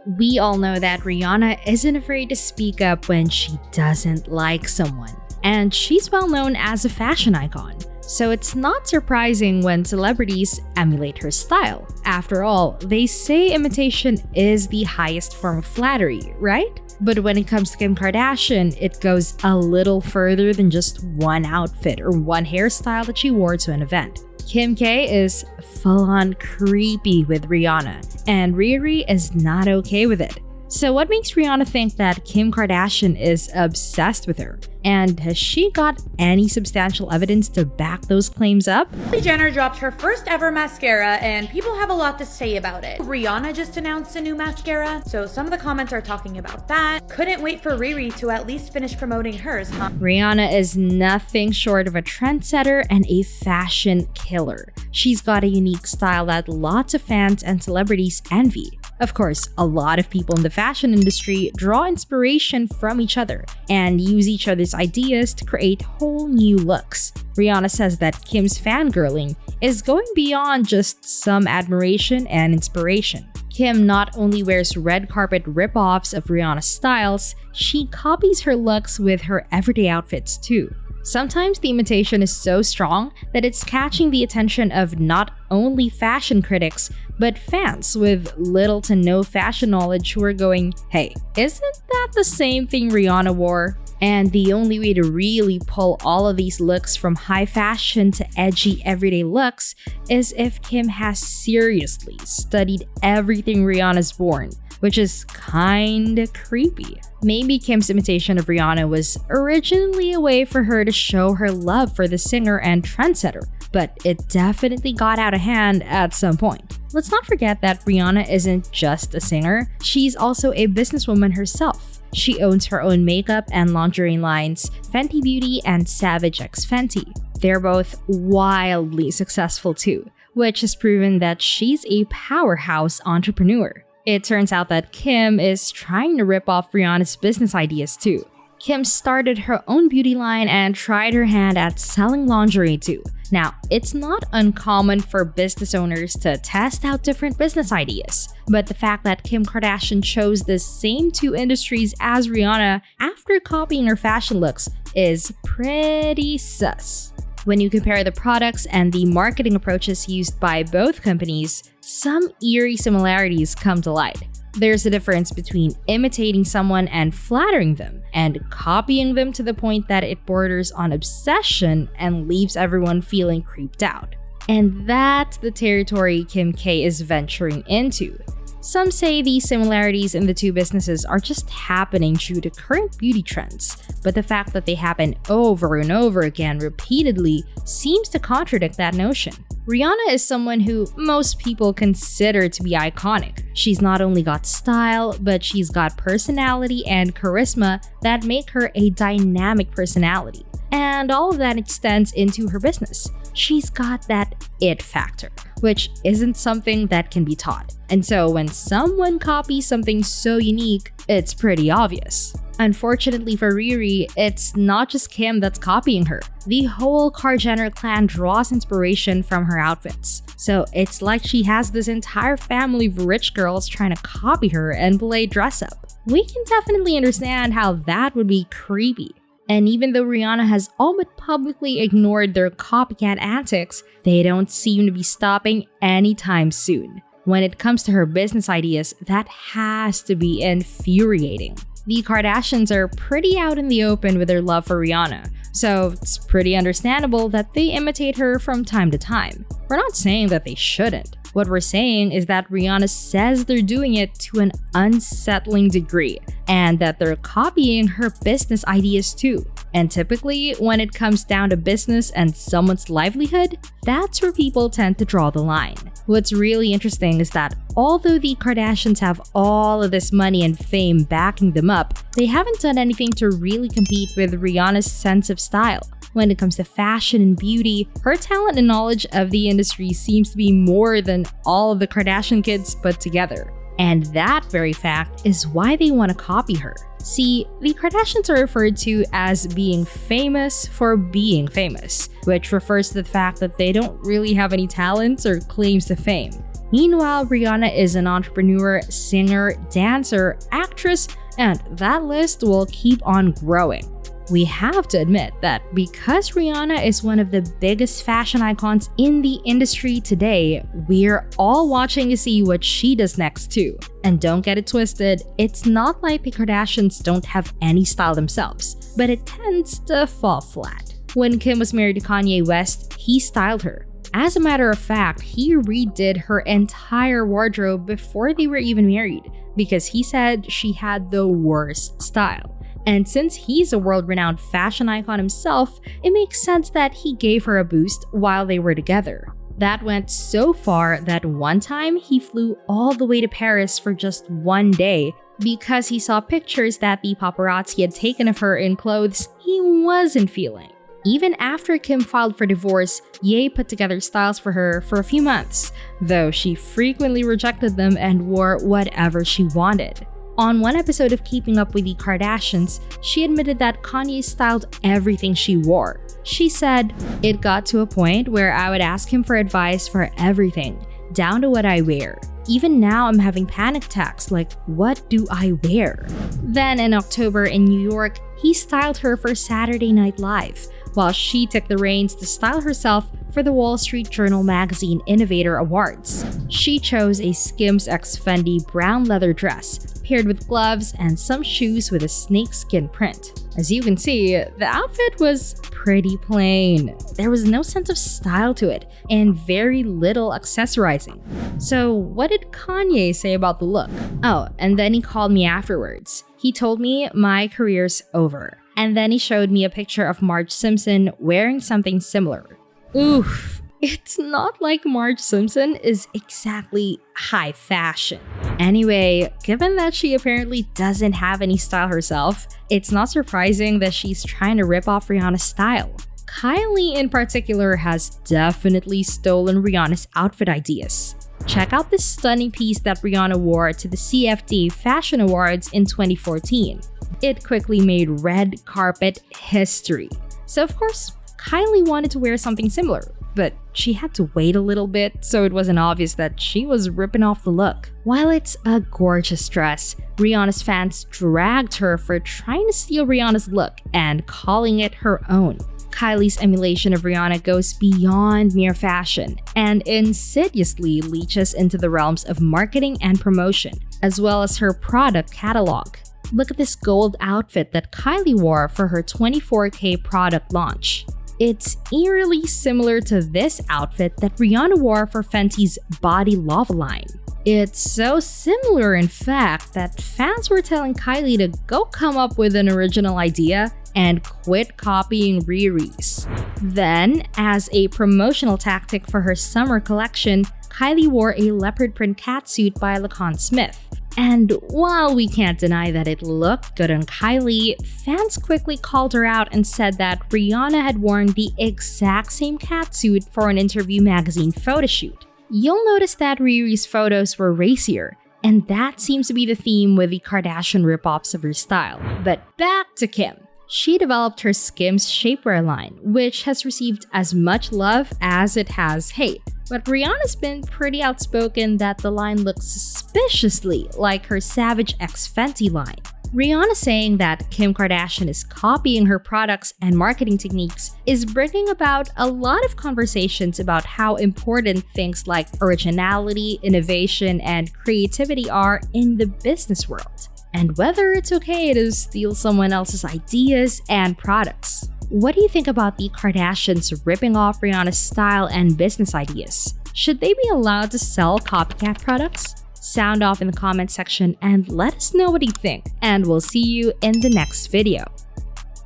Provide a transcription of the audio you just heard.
We all know that Rihanna isn't afraid to speak up when she doesn't like someone, and she's well known as a fashion icon. So it's not surprising when celebrities emulate her style. After all, they say imitation is the highest form of flattery, right? But when it comes to Kim Kardashian, it goes a little further than just one outfit or one hairstyle that she wore to an event. Kim K is full-on creepy with Rihanna, and Riri is not okay with it. So what makes Rihanna think that Kim Kardashian is obsessed with her? And has she got any substantial evidence to back those claims up? Kylie Jenner dropped her first ever mascara and people have a lot to say about it. Rihanna just announced a new mascara, so some of the comments are talking about that. Couldn't wait for Riri to at least finish promoting hers, huh? Rihanna is nothing short of a trendsetter and a fashion killer. She's got a unique style that lots of fans and celebrities envy. Of course, a lot of people in the fashion industry draw inspiration from each other and use each other's ideas to create whole new looks. Rihanna says that Kim's fangirling is going beyond just some admiration and inspiration. Kim not only wears red carpet rip-offs of Rihanna's styles, she copies her looks with her everyday outfits too. Sometimes the imitation is so strong that it's catching the attention of not only fashion critics, but fans with little to no fashion knowledge who are going, hey, isn't that the same thing Rihanna wore? And the only way to really pull all of these looks from high fashion to edgy everyday looks is if Kim has seriously studied everything Rihanna's worn, which is kinda creepy. Maybe Kim's imitation of Rihanna was originally a way for her to show her love for the singer and trendsetter, but it definitely got out of hand at some point. Let's not forget that Rihanna isn't just a singer, she's also a businesswoman herself. She owns her own makeup and lingerie lines, Fenty Beauty and Savage X Fenty. They're both wildly successful too, which has proven that she's a powerhouse entrepreneur. It turns out that Kim is trying to rip off Rihanna's business ideas too. Kim started her own beauty line and tried her hand at selling lingerie too. Now, it's not uncommon for business owners to test out different business ideas, but the fact that Kim Kardashian chose the same two industries as Rihanna after copying her fashion looks is pretty sus. When you compare the products and the marketing approaches used by both companies, some eerie similarities come to light. There's a difference between imitating someone and flattering them, and copying them to the point that it borders on obsession and leaves everyone feeling creeped out. And that's the territory Kim K is venturing into. Some say these similarities in the two businesses are just happening due to current beauty trends, but the fact that they happen over and over again repeatedly seems to contradict that notion. Rihanna is someone who most people consider to be iconic. She's not only got style, but she's got personality and charisma that make her a dynamic personality. And all of that extends into her business. She's got that it factor, which isn't something that can be taught. And so when someone copies something so unique, it's pretty obvious. Unfortunately for Riri, it's not just Kim that's copying her. The whole Kardashian clan draws inspiration from her outfits. So it's like she has this entire family of rich girls trying to copy her and play dress up. We can definitely understand how that would be creepy. And even though Rihanna has all but publicly ignored their copycat antics, they don't seem to be stopping anytime soon. When it comes to her business ideas, that has to be infuriating. The Kardashians are pretty out in the open with their love for Rihanna, so it's pretty understandable that they imitate her from time to time. We're not saying that they shouldn't. What we're saying is that Rihanna says they're doing it to an unsettling degree, and that they're copying her business ideas too. And typically, when it comes down to business and someone's livelihood, that's where people tend to draw the line. What's really interesting is that although the Kardashians have all of this money and fame backing them up, they haven't done anything to really compete with Rihanna's sense of style. When it comes to fashion and beauty, her talent and knowledge of the industry seems to be more than all of the Kardashian kids put together. And that very fact is why they want to copy her. See, the Kardashians are referred to as being famous for being famous, which refers to the fact that they don't really have any talents or claims to fame. Meanwhile, Rihanna is an entrepreneur, singer, dancer, actress, and that list will keep on growing. We have to admit that because Rihanna is one of the biggest fashion icons in the industry today, we're all watching to see what she does next too. And don't get it twisted, it's not like the Kardashians don't have any style themselves, but it tends to fall flat. When Kim was married to Kanye West, he styled her. As a matter of fact, he redid her entire wardrobe before they were even married because he said she had the worst style. And since he's a world-renowned fashion icon himself, it makes sense that he gave her a boost while they were together. That went so far that one time he flew all the way to Paris for just one day because he saw pictures that the paparazzi had taken of her in clothes he wasn't feeling. Even after Kim filed for divorce, Ye put together styles for her for a few months, though she frequently rejected them and wore whatever she wanted. On one episode of Keeping Up with the Kardashians, she admitted that Kanye styled everything she wore. She said, "It got to a point where I would ask him for advice for everything, down to what I wear. Even now I'm having panic attacks like, what do I wear?" Then in October in New York, he styled her for Saturday Night Live, while she took the reins to style herself for the Wall Street Journal Magazine Innovator Awards. She chose a Skims x Fendi brown leather dress, paired with gloves and some shoes with a snakeskin print. As you can see, the outfit was pretty plain. There was no sense of style to it, and very little accessorizing. So what did Kanye say about the look? Oh, and then he called me afterwards. He told me my career's over. And then he showed me a picture of Marge Simpson wearing something similar. Oof, it's not like Marge Simpson is exactly high fashion. Anyway, given that she apparently doesn't have any style herself, it's not surprising that she's trying to rip off Rihanna's style. Kylie in particular has definitely stolen Rihanna's outfit ideas. Check out this stunning piece that Rihanna wore to the CFD Fashion Awards in 2014. It quickly made red carpet history. So of course, Kylie wanted to wear something similar, but she had to wait a little bit so it wasn't obvious that she was ripping off the look. While it's a gorgeous dress, Rihanna's fans dragged her for trying to steal Rihanna's look and calling it her own. Kylie's emulation of Rihanna goes beyond mere fashion and insidiously leaches into the realms of marketing and promotion, as well as her product catalog. Look at this gold outfit that Kylie wore for her 24K product launch. It's eerily similar to this outfit that Rihanna wore for Fenty's Body Love line. It's so similar, in fact, that fans were telling Kylie to go come up with an original idea and quit copying Riri's. Then, as a promotional tactic for her summer collection, Kylie wore a leopard print catsuit by Lacan Smith. And while we can't deny that it looked good on Kylie, fans quickly called her out and said that Rihanna had worn the exact same catsuit for an Interview magazine photoshoot. You'll notice that Riri's photos were racier, and that seems to be the theme with the Kardashian rip-offs of her style. But back to Kim. She developed her Skims shapewear line, which has received as much love as it has hate. But Rihanna's been pretty outspoken that the line looks suspiciously like her Savage x Fenty line. Rihanna saying that Kim Kardashian is copying her products and marketing techniques is bringing about a lot of conversations about how important things like originality, innovation, and creativity are in the business world, and whether it's okay to steal someone else's ideas and products. What do you think about the Kardashians ripping off Rihanna's style and business ideas? Should they be allowed to sell copycat products? Sound off in the comment section and let us know what you think, and we'll see you in the next video.